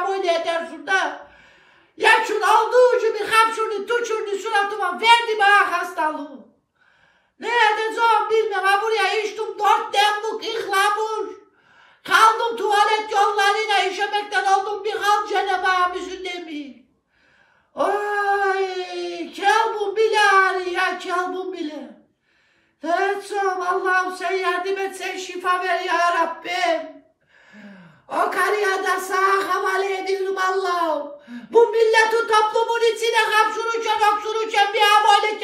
bana böyle edersin da. Ya şunu olduğu gibi hapşurdu, tuşurdu suratıma, verdi bana hastalığı. Ne edeceğim bilmem, ha buraya içtim 4 demlik ihlamur. Kaldım tuvalet yollarıyla işemekten oldum bir hal Cenab-ı Hamis'in demi. Ay, kelbum bile ağrıyor, kelbum bile. Ne edeceğim Allah'ım sen yardım et, sen şifa ver ya Rabbim. O karıya da sağa havale ediyorum Allah'ım. Bu milleti toplumun içine hapşururken, öksürürken bir böyle